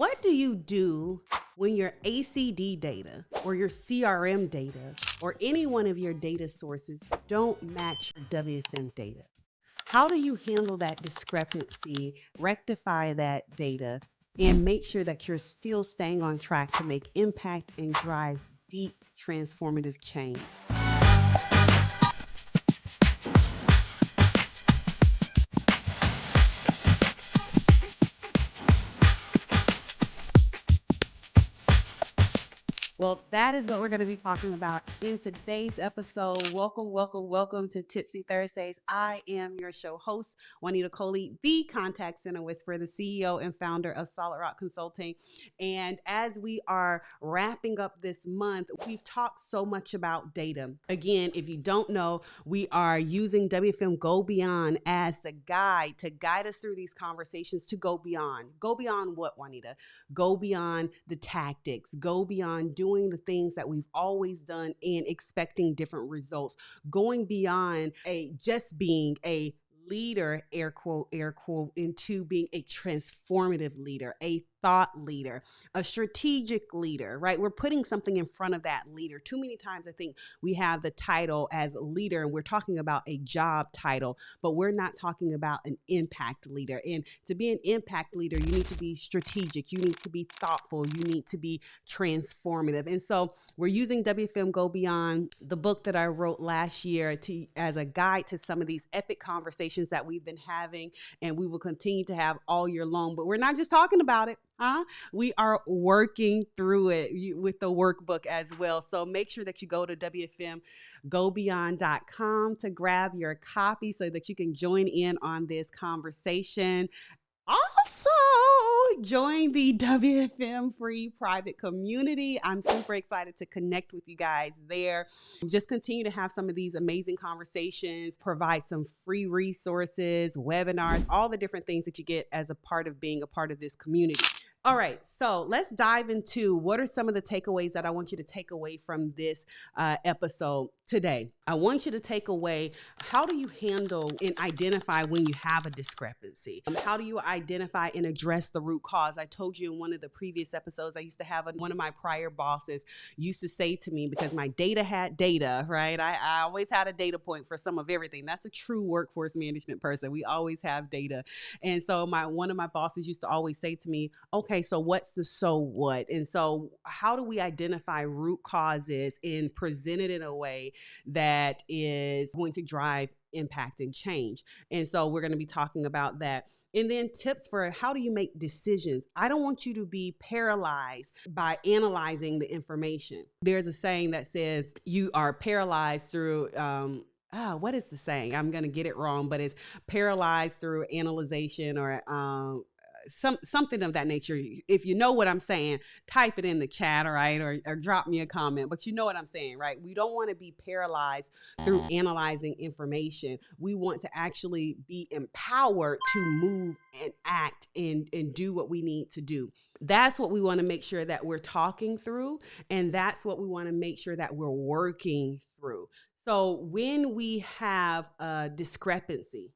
What do you do when your ACD data or your CRM data or any one of your data sources don't match your WFM data? How do you handle that discrepancy, rectify that data, and make sure that you're still staying on track to make impact and drive deep transformative change? Well, that is what we're going to be talking about in today's episode. Welcome to Tipsy Thursdays. I am your show host, Juanita Coley, the contact center whisperer, the CEO and founder of Solid Rock Consulting. And as we are wrapping up this month, we've talked so much about data. Again, if you don't know, we are using WFM Go Beyond as the guide to guide us through these conversations to go beyond. Go beyond what, Juanita? Go beyond the tactics. Go beyond doing the things that we've always done and expecting different results. Going beyond just being a leader, air quote, into being a transformative leader, a thought leader, a strategic leader, right? We're putting something in front of that leader. Too many times I think we have the title as leader and we're talking about a job title, but we're not talking about an impact leader. And to be an impact leader, you need to be strategic. You need to be thoughtful. You need to be transformative. And so we're using WFM Go Beyond, the book that I wrote last year, as a guide to some of these epic conversations that we've been having and we will continue to have all year long. But we're not just talking about it. We are working through it with the workbook as well. So make sure that you go to WFMGoBeyond.com to grab your copy so that you can join in on this conversation. Also, join the WFM free private community. I'm super excited to connect with you guys there. Just continue to have some of these amazing conversations, provide some free resources, webinars, all the different things that you get as a part of being a part of this community. All right, so let's dive into what are some of the takeaways that I want you to take away from this episode today. I want you to take away, how do you handle and identify when you have a discrepancy? How do you identify and address the root cause? I told you in one of the previous episodes, I used to have one of my prior bosses used to say to me, because my data had data, right? I always had a data point for some of everything. That's a true workforce management person. We always have data. And so one of my bosses used to always say to me, okay, so what's the so what? And so how do we identify root causes and present it in a way that is going to drive impact and change? And so we're going to be talking about that. And then tips for how do you make decisions? I don't want you to be paralyzed by analyzing the information. There's a saying that says you are paralyzed through, what is the saying? I'm going to get it wrong, but it's paralyzed through analyzation or something of that nature. If you know what I'm saying, type it in the chat, all right, or drop me a comment, but you know what I'm saying, right? We don't want to be paralyzed through analyzing information. We want to actually be empowered to move and act and do what we need to do. That's what we want to make sure that we're talking through, and that's what we want to make sure that we're working through. So when we have a discrepancy,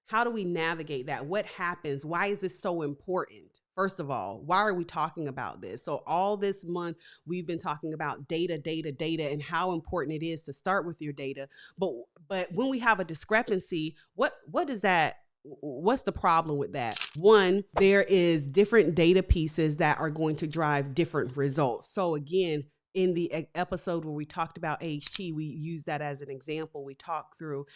how do we navigate that? What happens? Why is this so important? First of all, why are we talking about this? So all this month, we've been talking about data, and how important it is to start with your data. But when we have a discrepancy, what is that? What's the problem with that? One, there is different data pieces that are going to drive different results. So again, in the episode where we talked about AHT, we use that as an example. We talked through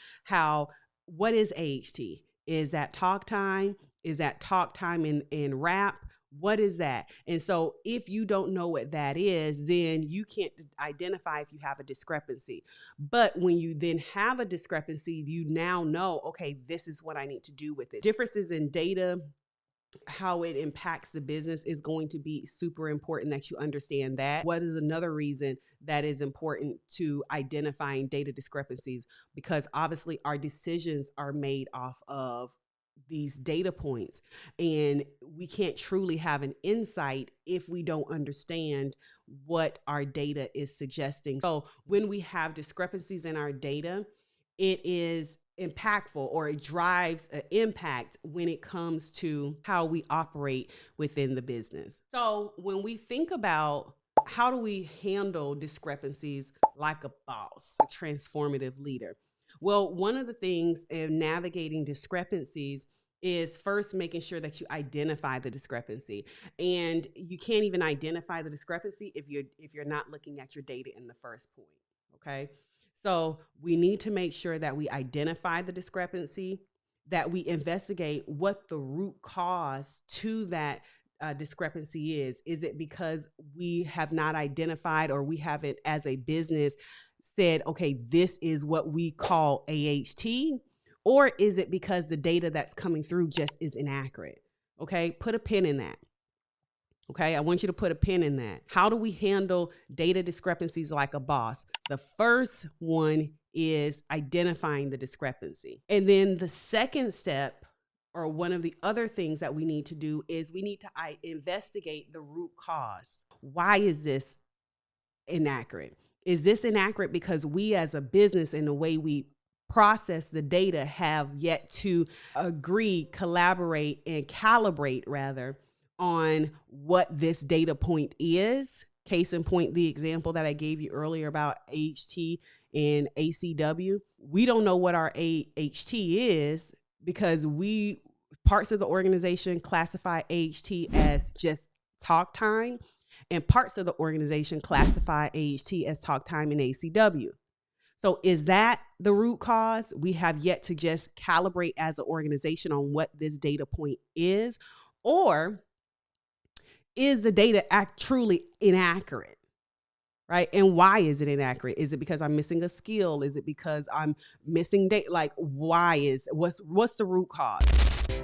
what is AHT? Is that talk time? Is that talk time in rap? What is that? And so if you don't know what that is, then you can't identify if you have a discrepancy. But when you then have a discrepancy, you now know, okay, this is what I need to do with it. Differences in data, how it impacts the business is going to be super important that you understand that. What is another reason that is important to identifying data discrepancies? Because obviously our decisions are made off of these data points, and we can't truly have an insight if we don't understand what our data is suggesting. So when we have discrepancies in our data, it is impactful, or it drives an impact when it comes to how we operate within the business. So when we think about how do we handle discrepancies like a boss, a transformative leader? Well, one of the things in navigating discrepancies is first making sure that you identify the discrepancy. And you can't even identify the discrepancy if you're not looking at your data in the first point. Okay? So we need to make sure that we identify the discrepancy, that we investigate what the root cause to that discrepancy is. Is it because we have not identified, or we haven't, as a business, said, okay, this is what we call AHT? Or is it because the data that's coming through just is inaccurate? Okay, put a pin in that. Okay, I want you to put a pin in that. How do we handle data discrepancies like a boss? The first one is identifying the discrepancy. And then the second step, or one of the other things that we need to do, is we need to investigate the root cause. Why is this inaccurate? Is this inaccurate because we as a business, in the way we process the data, have yet to agree, collaborate, and calibrate rather on what this data point is? Case in point, the example that I gave you earlier about AHT and ACW. We don't know what our AHT is because parts of the organization classify AHT as just talk time, and parts of the organization classify AHT as talk time and ACW. So is that the root cause? We have yet to just calibrate as an organization on what this data point is, or is the data truly inaccurate? Right? And why is it inaccurate? Is it because I'm missing a skill? Is it because I'm missing data? Like, what's the root cause?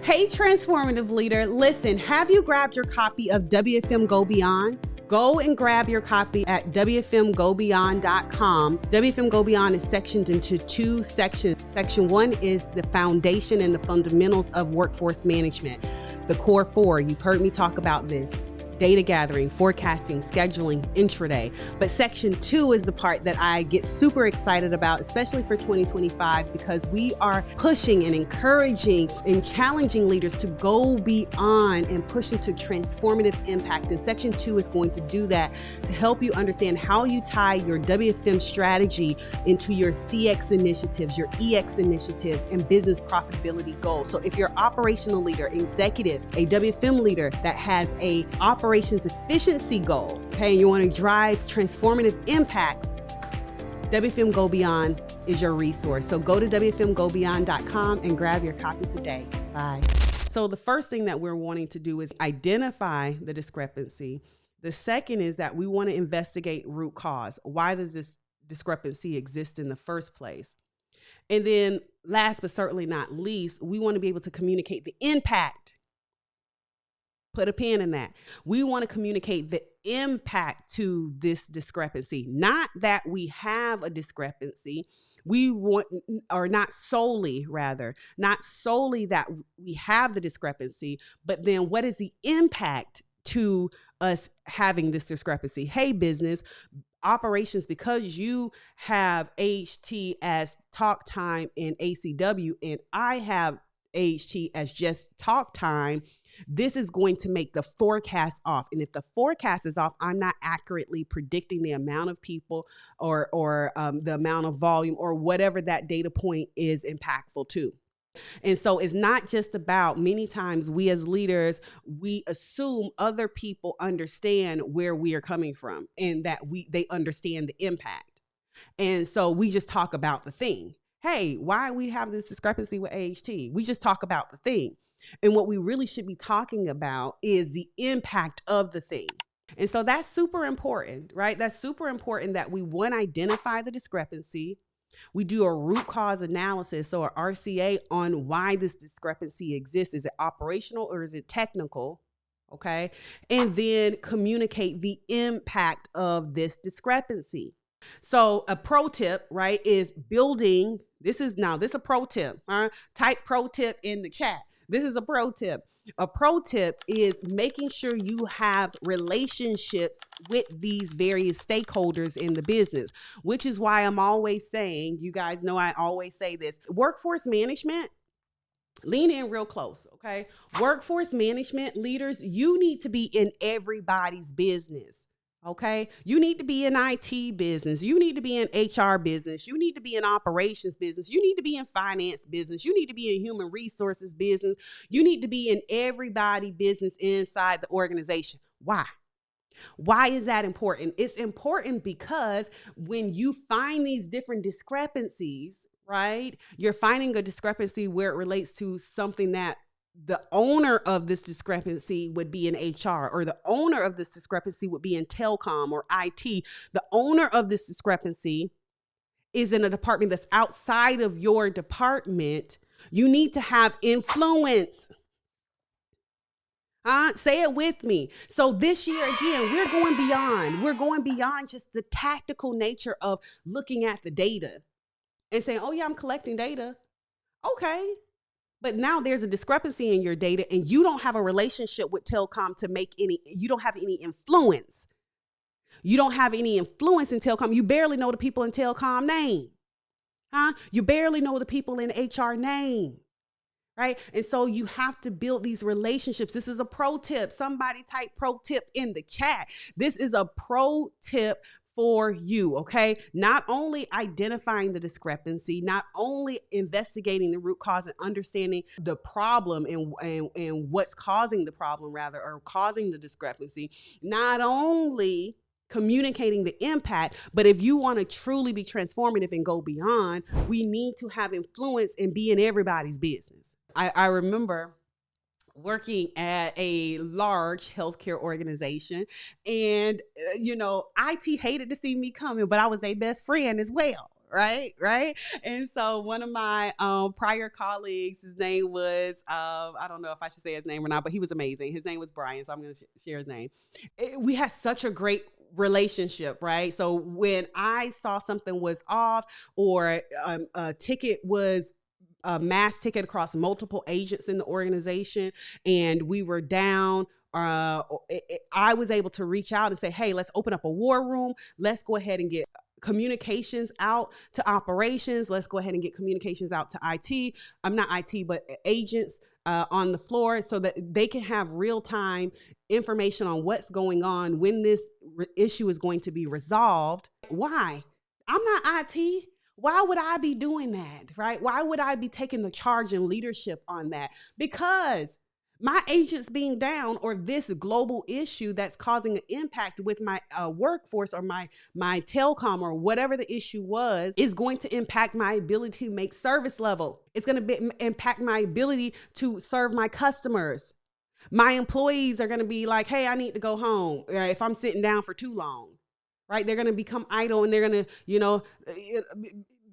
Hey, transformative leader, listen, have you grabbed your copy of WFM Go Beyond? Go and grab your copy at WFMGoBeyond.com. WFM Go Beyond is sectioned into two sections. Section 1 is the foundation and the fundamentals of workforce management. The core 4, you've heard me talk about this: data gathering, forecasting, scheduling, intraday. But section 2 is the part that I get super excited about, especially for 2025, because we are pushing and encouraging and challenging leaders to go beyond and push into transformative impact. And section 2 is going to do that to help you understand how you tie your WFM strategy into your CX initiatives, your EX initiatives, and business profitability goals. So if you're an operational leader, executive, a WFM leader that has a operations efficiency goal, okay, and you want to drive transformative impacts, WFM Go Beyond is your resource. So go to WFMGoBeyond.com and grab your copy today. Bye. So the first thing that we're wanting to do is identify the discrepancy. The second is that we want to investigate root cause. Why does this discrepancy exist in the first place? And then last but certainly not least, we want to be able to communicate the impact. Put a pin in that. We want to communicate the impact to this discrepancy, not that we have a discrepancy. We want, or not solely that we have the discrepancy, but then what is the impact to us having this discrepancy? Hey, business operations, because you have AHT as talk time and ACW, and I have AHT as just talk time, this is going to make the forecast off. And if the forecast is off, I'm not accurately predicting the amount of people or the amount of volume or whatever that data point is impactful to. And so it's not just about, many times we as leaders, we assume other people understand where we are coming from and that they understand the impact. And so we just talk about the thing. Hey, why we have this discrepancy with AHT? We just talk about the thing. And what we really should be talking about is the impact of the thing. And so that's super important, right? That's super important that we, one, identify the discrepancy. We do a root cause analysis, so an RCA, on why this discrepancy exists. Is it operational or is it technical? Okay. And then communicate the impact of this discrepancy. So a pro tip, right, is building. This is a pro tip. Type pro tip in the chat. This is a pro tip. A pro tip is making sure you have relationships with these various stakeholders in the business, which is why I'm always saying, you guys know I always say this, workforce management, lean in real close, okay? Workforce management leaders, you need to be in everybody's business. Okay. You need to be in IT business. You need to be in HR business. You need to be in operations business. You need to be in finance business. You need to be in human resources business. You need to be in everybody business inside the organization. Why? Why is that important? It's important because when you find these different discrepancies, right? You're finding a discrepancy where it relates to something that the owner of this discrepancy would be in HR, or the owner of this discrepancy would be in telecom or IT. The owner of this discrepancy is in a department that's outside of your department. You need to have influence. Say it with me. So this year, again, we're going beyond. We're going beyond just the tactical nature of looking at the data and saying, oh yeah, I'm collecting data. Okay. But now there's a discrepancy in your data and you don't have a relationship with telecom to make you don't have any influence. You don't have any influence in telecom. You barely know the people in telecom name. You barely know the people in HR name. Right. And so you have to build these relationships. This is a pro tip. Somebody type pro tip in the chat. This is a pro tip for you, okay? Not only identifying the discrepancy, not only investigating the root cause and understanding the problem and what's causing the problem, rather, or causing the discrepancy, not only communicating the impact, but if you want to truly be transformative and go beyond, we need to have influence and be in everybody's business. I remember working at a large healthcare organization, and IT hated to see me coming, but I was their best friend as well. Right. And so one of my prior colleagues, his name was, I don't know if I should say his name or not, but he was amazing. His name was Brian. So I'm going to share his name. We had such a great relationship, right? So when I saw something was off, or a ticket was a mass ticket across multiple agents in the organization, and we were down, I was able to reach out and say, hey, let's open up a war room. Let's go ahead and get communications out to operations. Let's go ahead and get communications out to IT. I'm not IT, but agents on the floor, so that they can have real-time information on what's going on, when this issue is going to be resolved. Why? I'm not IT. Why would I be doing that, right? Why would I be taking the charge and leadership on that? Because my agents being down, or this global issue that's causing an impact with my workforce, or my telecom, or whatever the issue was, is going to impact my ability to make service level. It's going to impact my ability to serve my customers. My employees are going to be like, hey, I need to go home if I'm sitting down for too long. Right? They're going to become idle, and they're going to,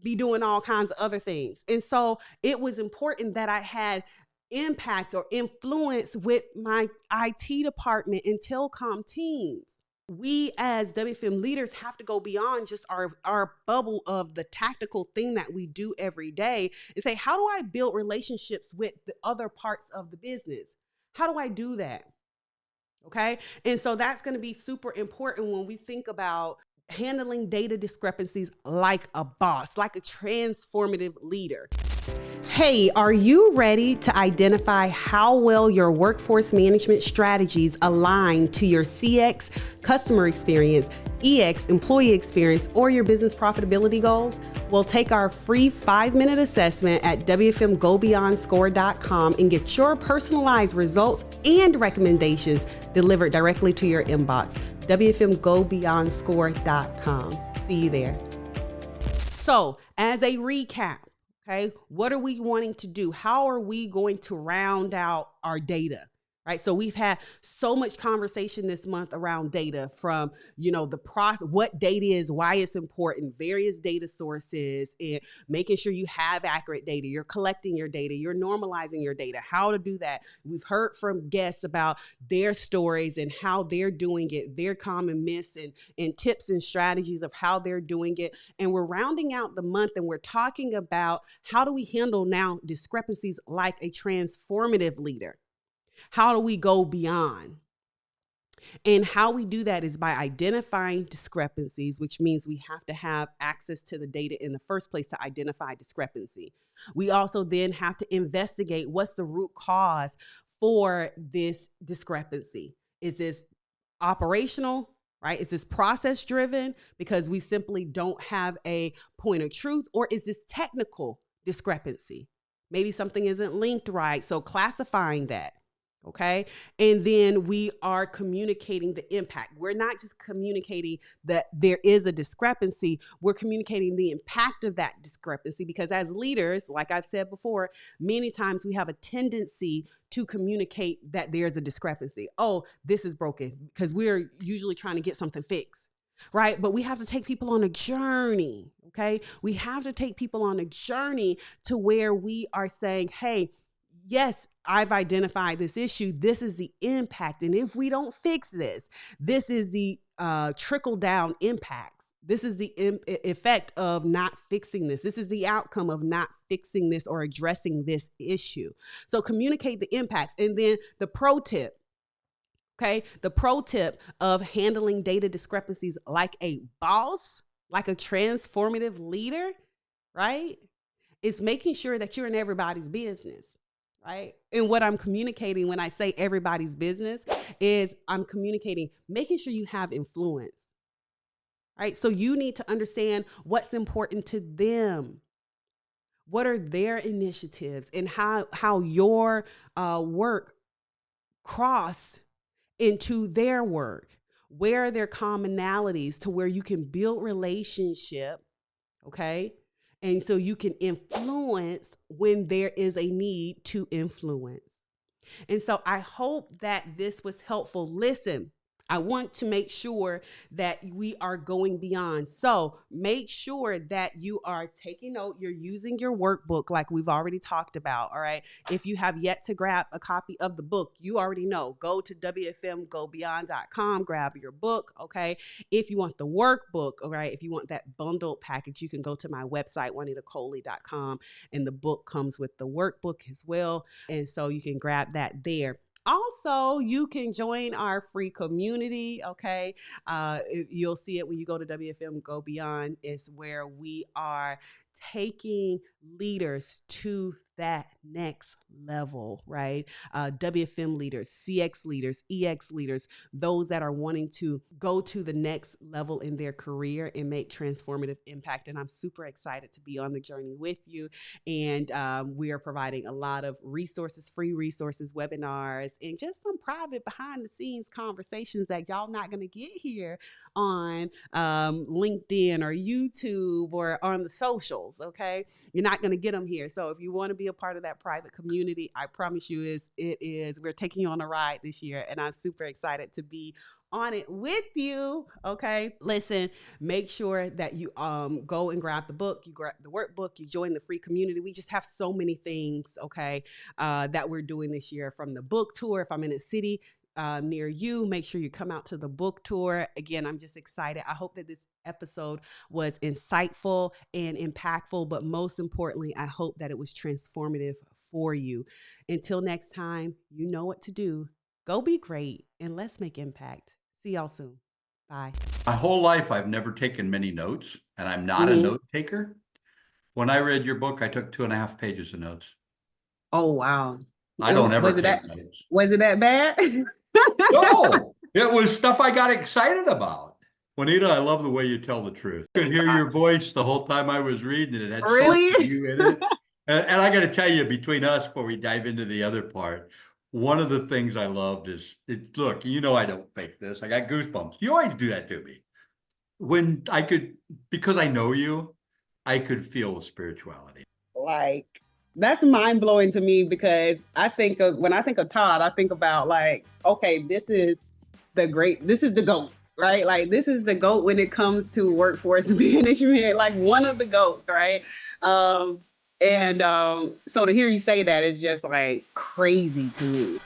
be doing all kinds of other things. And so it was important that I had impact or influence with my IT department and telecom teams. We as WFM leaders have to go beyond just our bubble of the tactical thing that we do every day, and say, how do I build relationships with the other parts of the business? How do I do that? Okay. And so that's going to be super important when we think about handling data discrepancies like a boss, like a transformative leader. Hey, are you ready to identify how well your workforce management strategies align to your CX, customer experience, EX, employee experience, or your business profitability goals? Well, take our free 5-minute assessment at WFMGoBeyondScore.com and get your personalized results and recommendations delivered directly to your inbox. WFMGoBeyondScore.com. See you there. So, as a recap, okay, what are we wanting to do? How are we going to round out our data? right? So we've had so much conversation this month around data, from, the process, what data is, why it's important, various data sources, and making sure you have accurate data. You're collecting your data, you're normalizing your data, how to do that. We've heard from guests about their stories and how they're doing it, their common myths and tips and strategies of how they're doing it. And we're rounding out the month and we're talking about how do we handle now discrepancies like a transformative leader? How do we go beyond? And how we do that is by identifying discrepancies, which means we have to have access to the data in the first place to identify discrepancy. We also then have to investigate what's the root cause for this discrepancy. Is this operational? Right? Is this process driven because we simply don't have a point of truth? Or is this technical discrepancy? Maybe something isn't linked right. So classifying that. Okay. And then we are communicating the impact. We're not just communicating that there is a discrepancy, we're communicating the impact of that discrepancy, because as leaders, like I've said before, many times we have a tendency to communicate that there's a discrepancy. Oh, this is broken, because we're usually trying to get something fixed. Right. But we have to take people on a journey. Okay. We have to take people on a journey to where we are saying, hey, yes, I've identified this issue. This is the impact. And if we don't fix this, this is the trickle down impacts. This is the effect of not fixing this. This is the outcome of not fixing this or addressing this issue. So communicate the impacts. And then the pro tip. Okay. The pro tip of handling data discrepancies like a boss, like a transformative leader, right? Is making sure that you're in everybody's business. Right. And what I'm communicating when I say everybody's business is I'm communicating, making sure you have influence. Right. So you need to understand what's important to them. What are their initiatives and how your work cross into their work? Where are their commonalities to where you can build relationship? Okay. And so you can influence when there is a need to influence. And so I hope that this was helpful. Listen, I want to make sure that we are going beyond. So make sure that you are taking note. You're using your workbook like we've already talked about. All right. If you have yet to grab a copy of the book, you already know. Go to WFMGoBeyond.com, grab your book. Okay. If you want the workbook, all right, if you want that bundled package, you can go to my website, JuanitaColey.com, and the book comes with the workbook as well. And so you can grab that there. Also, you can join our free community, okay? You'll see it when you go to WFM Go Beyond. It's where we are taking leaders to that next level, right? WFM leaders, CX leaders, EX leaders, those that are wanting to go to the next level in their career and make transformative impact. And I'm super excited to be on the journey with you. And we are providing a lot of resources, free resources, webinars, and just some private behind the scenes conversations that y'all not going to get here on LinkedIn or YouTube or on the socials, okay? You're not going to get them here. So if you want to be a part of that private community, I promise you we're taking you on a ride this year, and I'm super excited to be on it with you. Okay. Listen, make sure that you go and grab the book, you grab the workbook, you join the free community. We just have so many things, okay, that we're doing this year, from the book tour. If I'm in a city near you, make sure you come out to the book tour. Again, I'm just excited. I hope that this episode was insightful and impactful, but most importantly, I hope that it was transformative for you. Until next time, you know what to do. Go be great, and let's make impact. See y'all soon. Bye. My whole life, I've never taken many notes, and I'm not a note taker. When I read your book, I took 2.5 pages of notes. Oh, wow. I don't ever take notes. Was it that bad? No, it was stuff I got excited about. Juanita, I love the way you tell the truth. I could hear your voice the whole time I was reading it. It had Really? so much of you in it. And I got to tell you, between us, before we dive into the other part, one of the things I loved is, look, you know I don't fake this. I got goosebumps. You always do that to me. When because I know you, I could feel the spirituality. Like, That's mind blowing to me because I think of when I think of Todd, I think about like, okay, this is the GOAT, right? Like this is the GOAT when it comes to workforce management, like one of the GOATs, right? So to hear you say that is just like crazy to me.